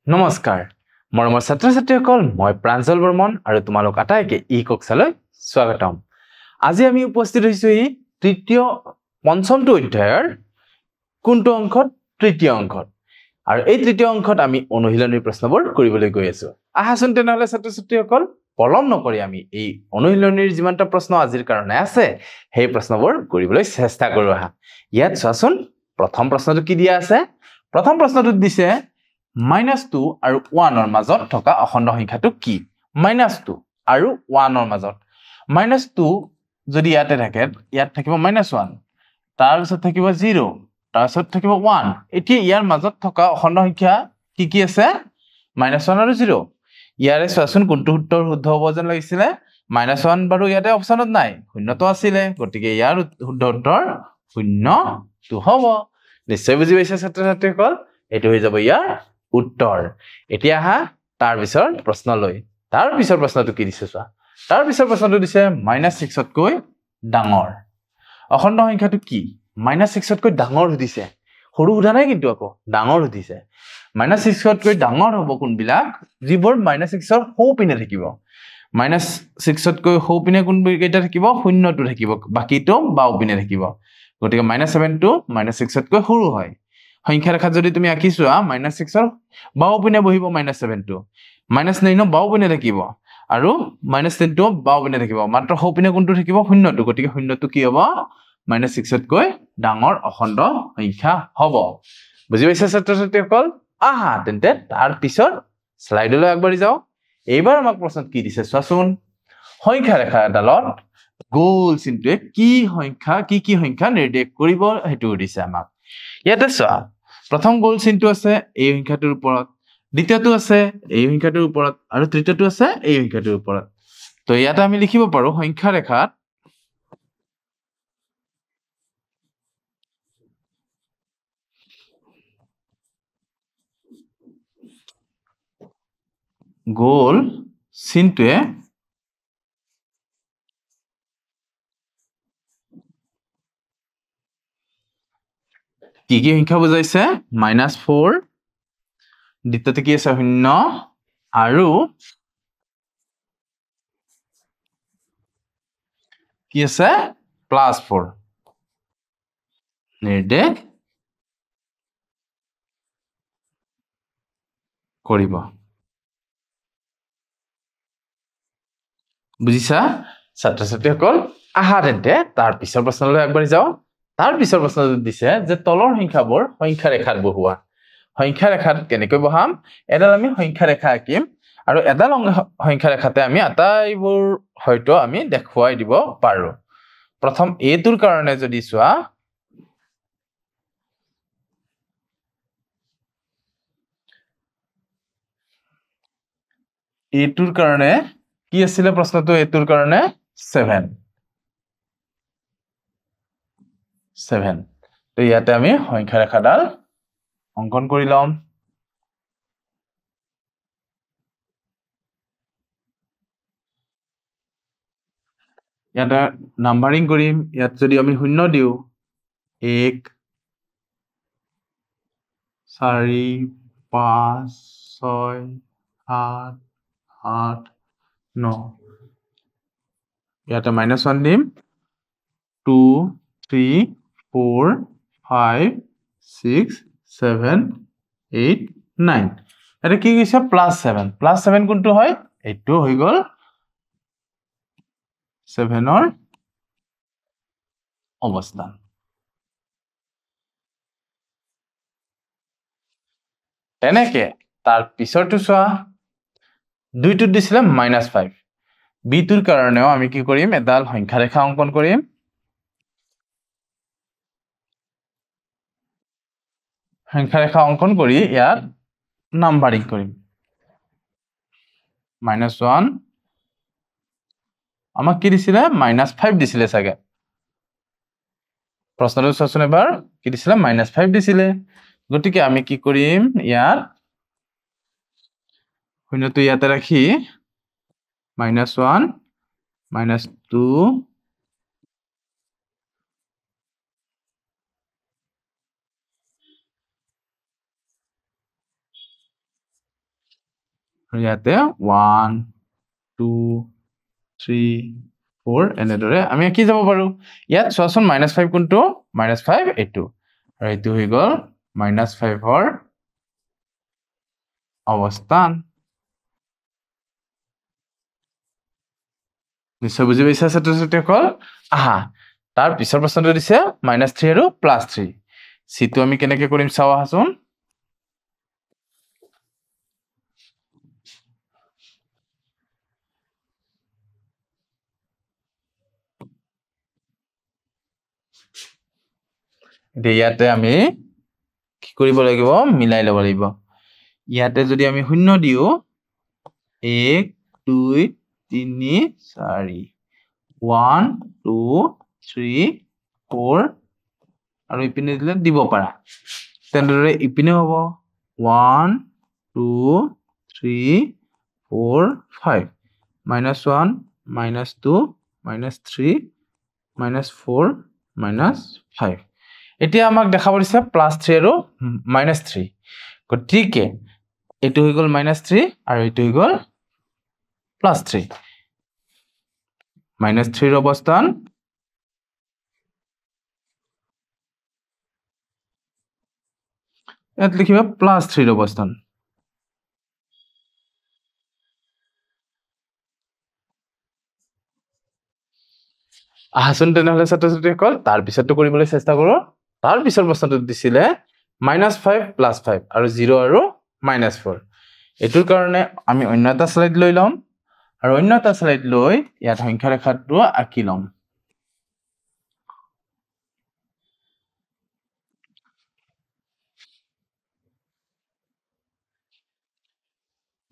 নমস্কাৰ মৰমৰ ছাত্ৰ-ছাত্ৰীসকল মই প্ৰাঞ্জল বৰ্মন আৰু তোমালোক আটাইকে ই কক্সালৈ স্বাগতম আজি আমি উপস্থিত হৈছো এই পঞ্চমটো অধ্যায়ৰ কোনটো অংশত তৃতীয় অংশত আৰু এই তৃতীয় অংশত আমি অনুশীলনীৰ প্ৰশ্নবোৰ কৰিবলৈ গৈ আছো আহাচোন তেনেহলে ছাত্ৰ-ছাত্ৰীসকল পলম নকৰি আমি এই অনুশীলনীৰ যিমানটা প্ৰশ্ন আজিৰ কাৰণে আছে সেই প্ৰশ্নবোৰ কৰিবলৈ চেষ্টা কৰো আহা ইয়াত চোৱাচোন প্ৰথম প্ৰশ্নটো কি দিয়া আছে প্ৰথম প্ৰশ্নটোত দিছে -2 আৰু 1 ৰ মাজত থকা অখণ্ড সংখ্যাটো কি -2 আৰু 1 ৰ মাজত -2 যদি ইয়াতে থাকে ইয়াত থাকিব -1 তাৰ পিছত থাকিব 0 তাৰ পিছত থাকিব 1 এতিয়া ইয়াৰ মাজত থকা অখণ্ড সংখ্যা কি কি আছে -1 আৰু 0 ইয়াৰে চোৱাচোন কোনটো উত্তৰ শুদ্ধ হ'ব যেন লাগিছিল -1 বাৰু ইয়াতে অপচনত নাই শূন্যটো আছিল গতিকে ইয়াৰ শুদ্ধ উত্তৰ 0 হ'ব নিশ্চয় বুজি পাইছে ছাত্ৰ-ছাত্ৰীসকল এটো হৈ যাব ইয়াৰ উত্তৰ এতিয়া হা তাৰ পিছৰ প্ৰশ্নলৈ তাৰ পিছৰ প্ৰশ্নটো কি দিছে চোৱা তাৰ পিছৰ প্ৰশ্নটো দিছে -6 তকৈ ডাঙৰ অখণ্ড সংখ্যাটো কি -6 তকৈ ডাঙৰ দিছে সৰু উঠা নাই কিন্তু আকৌ ডাঙৰ দিছে -6 তকৈ ডাঙৰ হ'ব কোনবিলাক যিবোৰ -6 ৰ সৌ পিনে থাকিব -6 তকৈ সৌ পিনে কোন কেইটা থাকিব শূন্যটো থাকিব বাকিটো বাও পিনে থাকিব গতিকে -7 টো -6 তকৈ সৰু হয় সংখ্যা ৰেখাত যদি তুমি আঁকিছোৱা -6 ৰ বাও পিনে বহিব -7 টো -9 বাও পিনে থাকিব আৰু -10 টো বাও পিনে থাকিব মাত্ৰ সৌ পিনে কোনটো থাকিব শূন্যটো গতিকে শূন্যটো কি হ'ব -6 তকৈ ডাঙৰ অখণ্ড সংখ্যা হ'ব বুজি পাইছা ছাত্ৰ-ছাত্ৰীসকল আহা তেন্তে তাৰ পিছত স্লাইডলৈ আগবাঢ়ি যাও এইবাৰ আমাক প্ৰশ্নত কি দিছে চোৱাচোন সংখ্যা ৰেখা এডালত গোল চিনটোৱে কি সংখ্যা নিৰ্দেশ কৰিব হেতু দিছে আমাক ইয়াতে চোৱা প্ৰথম গোল চিনটো আছে এই সংখ্যাটোৰ ওপৰত দ্বিতীয়টো আছে এই সংখ্যাটোৰ ওপৰত আৰু তৃতীয়টো আছে এই সংখ্যাটোৰ ওপৰত তো ইয়াতে আমি লিখিব পাৰো সংখ্যা ৰেখাত গোল চিনটোৱে কি কি সংখ্যা বুজাইছে -4 দ্বিতীয়তে কি আছে 0 আৰু কি আছে +4 নিৰ্দেশ কৰিব বুজিছা ছাত্ৰ-ছাত্ৰীসকল আহা তেন্তে তাৰ পিছৰ প্ৰশ্নলৈ আগবাঢ়ি যাও তাৰ পিছৰ প্ৰশ্নটো দিছে যে তলৰ সংখ্যাবোৰ সংখ্যা ৰেখাত বহোৱা সংখ্যা ৰেখাত কেনেকৈ বহাম এডাল আমি সংখ্যা ৰেখা আঁকিম আৰু এডাল সংখ্যা ৰেখাতে আমি আটাইবোৰ হয়তো আমি দেখুৱাই দিব পাৰো প্ৰথম এটোৰ কাৰণে যদি চোৱা এটোৰ কাৰণে কি আছিল প্ৰশ্নটো এটোৰ কাৰণে 7 তো ইয়াতে আমি সংখ্যা ৰেখাডাল অঙ্কন কৰি লম ইয়াতে নাম্বাৰিং কৰিম ইয়াত যদি আমি 0 দিও 1 4 5 6 7 8 9 ইয়াতে -1 দিম 2 3 4 5 6 7 8 9 এটা কি কৈছে +7 কোনটো হয় এইটো হৈ গল 7 ৰ অৱস্থান তেনেকে তাৰ পিছৰটো চোৱা দুইটোত দিছিলে -5 বিটোৰ কাৰণেও আমি কি কৰিম এডাল সংখ্যা ৰেখা অঙ্কন কৰিম সংখ্যা ৰেখা অঙ্কন কৰি ইয়াত নাম্বাৰিং কৰিম -1 আমাক কি দিছিলে -5 দিছিলে চাগে প্ৰশ্নটো চোৱাচোন এবাৰ কি দিছিলে -5 দিছিলে গতিকে আমি কি কৰিম ইয়াত শূন্যটো ইয়াতে ৰাখি -1 -2 3 ইয়াতে 1 2 3 4 এনেদৰে আমি কি যাব পাৰো ইয়াত চোৱাচোন -5 কোনটো -5 এইটো আৰু এইটো হৈ গল -5 ৰ অৱস্থান নিশ্চয় বুজি পাইছা ছাত্ৰ-ছাত্ৰীসকল আহা তাৰ পিছৰ প্ৰশ্নটো দিছে -3 আৰু +3 সিটো আমি কেনেকৈ কৰিম চাও আহাচোন ইয়াতে আমি কি কৰিব লাগিব মিলাই ল'ব লাগিব ইয়াতে যদি আমি শূন্য দিও 1 2 3 4 1 2 3 4 আৰু ইপিনে দিলে দিব পাৰা তেনদৰে ইপিনে হ'ব 1 2 3 4 5 -1 -2 -3 -4 -5 এতিয়া আমাক দেখাব দিছে +3 আৰু -3 গতিকে এটো হৈ গল -3 আৰু এটো হৈ গল +3 -3 ৰ অৱস্থান ইয়াত লিখিবা +3 ৰ অৱস্থান আহাচোন তেনেহলে ছাত্ৰ-ছাত্ৰীসকল তাৰ পিছতো কৰিবলৈ চেষ্টা কৰো তাৰ পিছৰ প্ৰশ্নটো দিছিলে -5 +5 আৰু 0 আৰু -4 এটোৰ কাৰণে আমি অন্য এটা স্লাইড লৈ লম আৰু অন্য এটা স্লাইড লৈ ইয়াত সংখ্যা ৰেখাটো আঁকি লম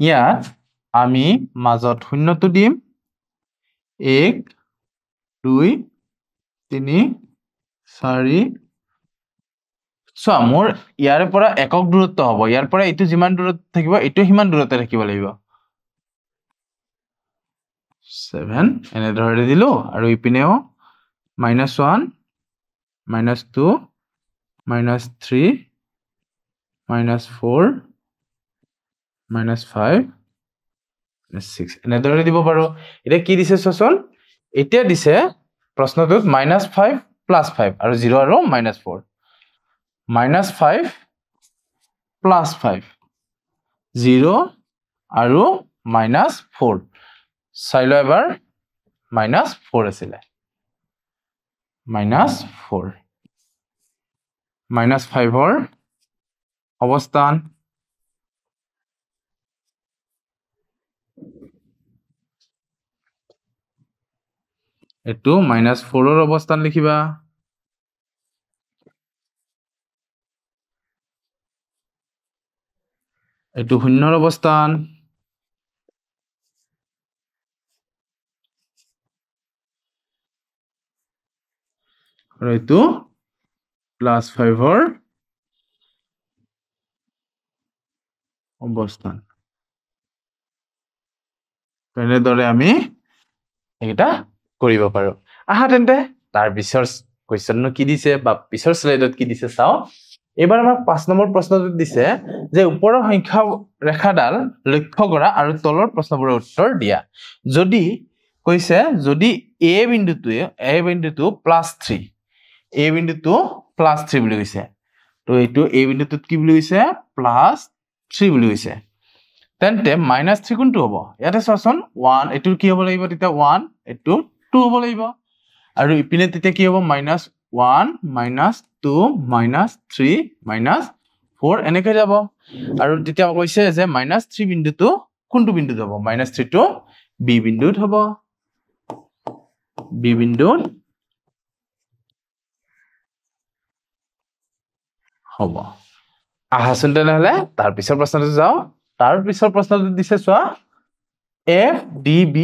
ইয়াত আমি মাজত শূন্যটো দিম 1 2 3 4 মোৰ ইয়াৰে পৰা একক দূৰত্ব হ'ব ইয়াৰ পৰা এইটো যিমান দূৰত থাকিব এইটো হিমান দূৰতে ৰাখিব লাগিব 7 এনে ধৰে দিলো আৰু ইপিনেও -1 -2 -3 -4 -5 6 এনে ধৰে দিব পাৰো এটা কি দিছে চোন এতিয়া দিছে প্ৰশ্নটোত -5 +5 আৰু 0 আৰু -4 -5 +5 0 আৰু -4 চাই লো এবাৰ -4 আছিলে -4 -5 ৰ অৱস্থান এটো -4 ৰ অৱস্থান লিখিবা এটো 0 ৰ অৱস্থান আৰু এটো +5 ৰ অৱস্থান তেনেদৰে আমি এটা কৰিব পাৰো আহা তেন্তে তাৰ পিছৰ কোৱেশ্চনটো কি দিছে বা পিছৰ স্লাইডত কি দিছে চাও এবাৰ আমাক 5 নম্বৰ প্ৰশ্নটো দিছে যে ওপৰৰ সংখ্যা ৰেখাডাল লক্ষ্য কৰা আৰু তলৰ প্ৰশ্নবোৰৰ উত্তৰ দিয়া যদি কৈছে যদি a বিন্দুটো +3 a বিন্দুটো +3 বুলি কৈছে তো এইটো a বিন্দুটোত কি বুলি কৈছে +3 বুলি কৈছে তেন্তে -3 কোনটো হ'ব ইয়াতে চোৱাচোন 1 এটো কি হ'ব লাগিব তেতিয়া 1 এটো 2 হ'ব লাগিব আৰু ইপিনে তেতিয়া কি হ'ব -1 -2 -3 -4 এনেকৈ যাব আৰু তেতিয়া কৈছে যে -3 বিন্দুটো কোনটো বিন্দুত হ'ব -3 টো b বিন্দুত হ'ব b বিন্দুত হ'ব আহাচোন তেনেহলে তাৰ পিছৰ প্ৰশ্নটো যাও তাৰ পিছৰ প্ৰশ্নটো দিছে চোৱা f d b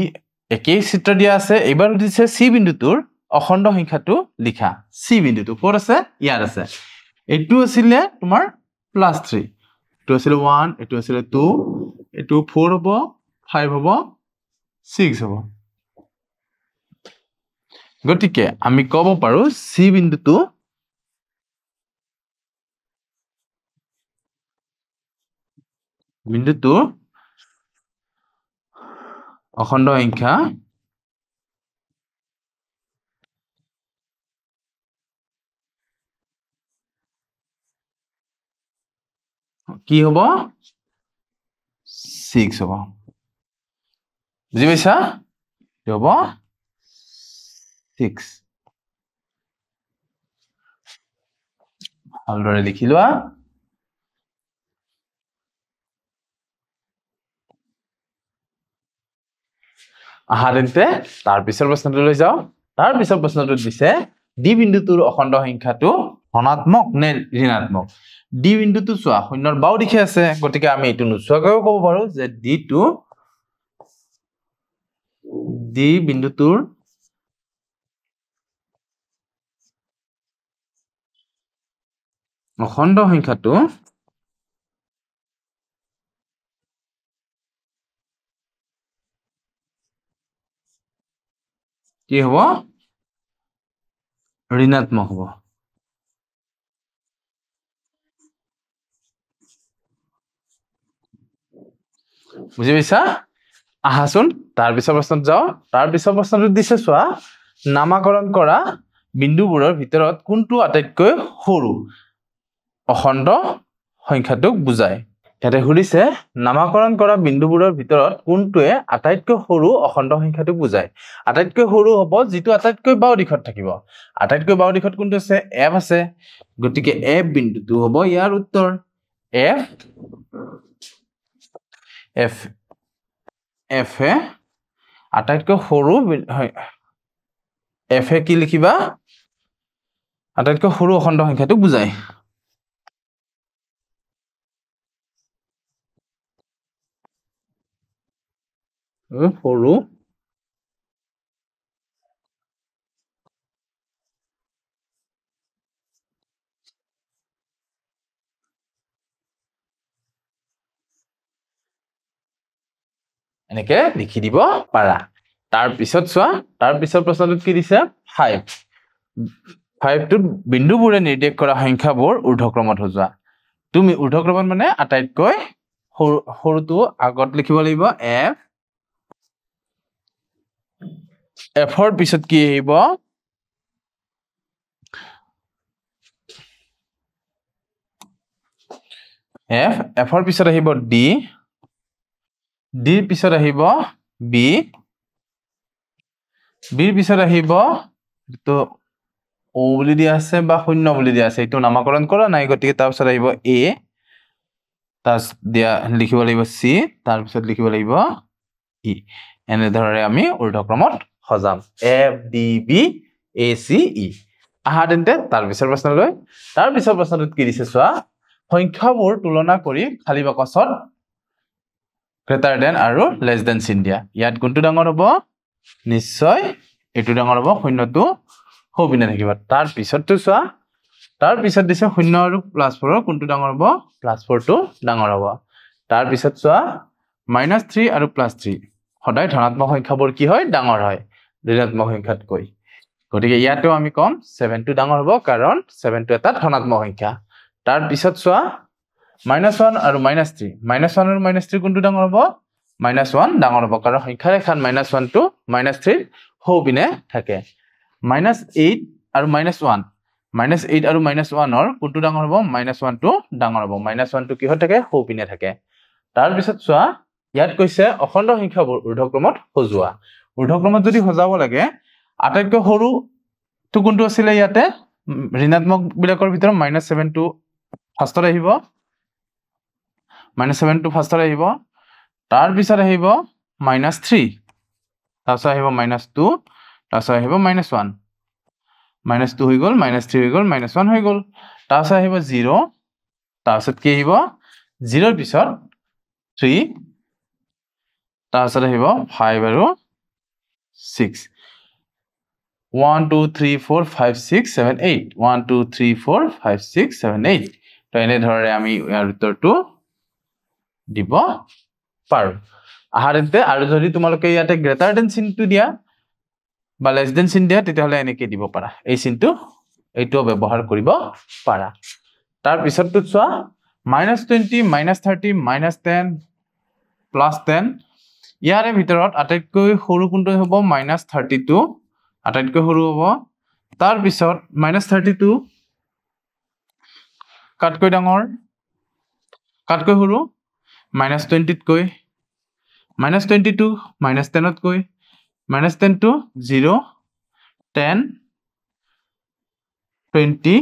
একেই চিত্ৰ দিয়া আছে এবাৰ দিছে c বিন্দুটোৰ অখণ্ড সংখ্যাটো লিখা c বিন্দুটো ক'ত আছে ইয়াত আছে এটো আছিল তোমাৰ +3 এটো আছিল 1 এটো আছিল 2 এটো 4 হ'ব 5 হ'ব 6 হ'ব গতিকে আমি ক'ব পাৰো c বিন্দুটো অখণ্ড সংখ্যা কি হ'ব 6 হ'ব বুজি পাইছা কি হ'ব 6 ভালদৰে লিখি লোৱা আহা তেন্তে তাৰ পিছৰ প্ৰশ্নটোলৈ যাও তাৰ পিছৰ প্ৰশ্নটোত দিছে ডি বিন্দুটোৰ অখণ্ড সংখ্যাটো ধনাত্মক নে ঋণাত্মক ডি বিন্দুটো চোৱা শূন্যৰ বাও দিশে আছে গতিকে আমি এটো নুচুৱাকৈ ক'ব পাৰো যে ডি বিন্দুটোৰ অখণ্ড সংখ্যাটো কি হ'ব ঋণাত্মক হ'ব বুজি পাইছা আহাচোন তাৰ পিছৰ প্ৰশ্নত যাও তাৰ পিছৰ প্ৰশ্নটো দিছে চোৱা নামাকৰণ কৰা বিন্দুবোৰৰ ভিতৰত কোনটো আটাইতকৈ সৰু অখণ্ড সংখ্যাটোক বুজায় ইয়াতে সুধিছে নামাকৰণ কৰা বিন্দুবোৰৰ ভিতৰত কোনটোৱে আটাইতকৈ সৰু অখণ্ড সংখ্যাটোক বুজায় আটাইতকৈ সৰু হ'ব যিটো আটাইতকৈ বাও দিশত থাকিব আটাইতকৈ বাও দিশত কোনটো আছে f আছে গতিকে f বিন্দুটো হ'ব ইয়াৰ উত্তৰ f এ আটাইতকৈ সৰু f এ কি লিখিবা আটাইতকৈ সৰু অখণ্ড সংখ্যাটোক বুজায় সৰু এনেকে লিখি দিব পাৰা তাৰ পিছত চোৱা তাৰ পিছৰ প্ৰশ্নটোত কি দিছে 5 টোত বিন্দুবোৰে নিৰ্দেশ কৰা সংখ্যাবোৰ ঊৰ্ধ্বক্ৰমত সজোৱা তুমি ঊৰ্ধ্বক্ৰমত মানে আটাইতকৈ সৰুটো আগত লিখিব লাগিব f ৰ পিছত কি আহিব f ৰ পিছত আহিব d ডিৰ পিছত আহিব বি বিৰ পিছত আহিব তো ও বুলি দিয়া আছে বা শূন্য বুলি দিয়া আছে এটো নামকৰণ কৰা নাই গতিকে তাৰ পিছত আহিব এ তাস দিয়া লিখিব লাগিব সি তাৰ পিছত লিখিব লাগিব ই এনে ধৰণে আমি ঊৰ্ধ্বক্ৰমত সজাম F D B A C E আহা তেন্তে তাৰ পিছৰ প্ৰশ্নলৈ তাৰ পিছৰ প্ৰশ্নটোত কি দিছে চোৱা সংখ্যাবোৰ তুলনা কৰি খালি বাকচত greater than আৰু less than চিন দিয়া ইয়াত কোনটো ডাঙৰ হ'ব নিশ্চয় এটো ডাঙৰ হ'ব শূন্যটো হবিনে থাকিব তাৰ পিছতটো চোৱা তাৰ পিছত দিছে শূন্য আৰু +4 ৰ কোনটো ডাঙৰ হ'ব +4 টো ডাঙৰ হ'ব তাৰ পিছত চোৱা -3 আৰু +3 সদায় ধনাত্মক সংখ্যাবোৰ কি হয় ডাঙৰ হয় ঋণাত্মক সংখ্যাতকৈ গতিকে ইয়াতো আমি কম 7 টো ডাঙৰ হ'ব কাৰণ 7 টো এটা ধনাত্মক সংখ্যা তাৰ পিছত চোৱা -1 আৰু -3 -1 আৰু -3 কোনটো ডাঙৰ হ'ব -1 ডাঙৰ হ'ব কাৰণ সংখ্যাৰ এখন -1 টো -3 হবিনে থাকে -8 আৰু -1 -8 আৰু -1 ৰ কোনটো ডাঙৰ হ'ব -1 টো ডাঙৰ হ'ব -1 টো কিহত থাকে হবিনে থাকে তাৰ পিছত চোৱা ইয়াত কৈছে অখণ্ড সংখ্যাবোৰ ঊৰ্ধ্বক্ৰমত সজোৱা ঊৰ্ধ্বক্ৰমত যদি সজাব লাগে আটাইতকৈ সৰু টো কোনটো আছিল ইয়াতে ঋণাত্মক বিলাকৰ ভিতৰত -7 টো ফাৰ্ষ্টত আহিব -7 টো ফাৰ্ষ্টত আহিব তাৰ পিছত আহিব -3 তাৰ পিছত আহিব -2 তাৰ পিছত আহিব -1 -2 হৈ গল -3 হৈ গল -1 হৈ গল তাৰ পিছত আহিব 0 তাৰ পিছত কি আহিব 0 ৰ পিছত 3 তাৰ পিছত আহিব 5 আৰু 6 1 2 3 4 5 6 7 8 1 2 3 4 5 6 7 8 তো এনে ধৰণে আমি ইয়াৰ উত্তৰটো দিব পাৰো আহাৰতে আৰু যদি তোমালোকে ইয়াতে গ্ৰেটাৰ দেন চিনটো দিয়া বা লেস দেন চিন দিয়া তেতিয়াহলে এনেকৈ দিব পাৰা এই চিনটো এইটো ব্যৱহাৰ কৰিব পাৰা তাৰ পিছতটো চোৱা -20 -30 -10 +10 ইয়াৰে ভিতৰত আটাইতকৈ সৰু কোনটো হ'ব -32 আটাইতকৈ সৰু হ'ব তাৰ পিছত -32 কাটকৈ ডাঙৰ কাটকৈ সৰু -20 তকৈ -22 -10 তকৈ -10 to 0 10 20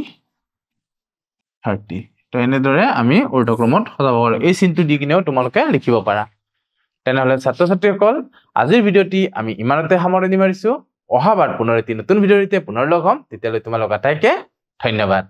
30 তো এনেদৰে আমি ঊৰ্ধ্বক্ৰমত সজাব পাৰো এই চিনটো দি কিনেও তোমালোকে লিখিব পাৰা তেনেহলে ছাত্ৰ ছাত্ৰীসকল আজিৰ ভিডিঅ'টি আমি ইমানতে সামৰণি মাৰিছো অহাবাৰ পুনৰ এটি নতুন ভিডিঅ'তে পুনৰ লগ হ'ম তেতিয়ালৈ তোমালোক আটাইকে ধন্যবাদ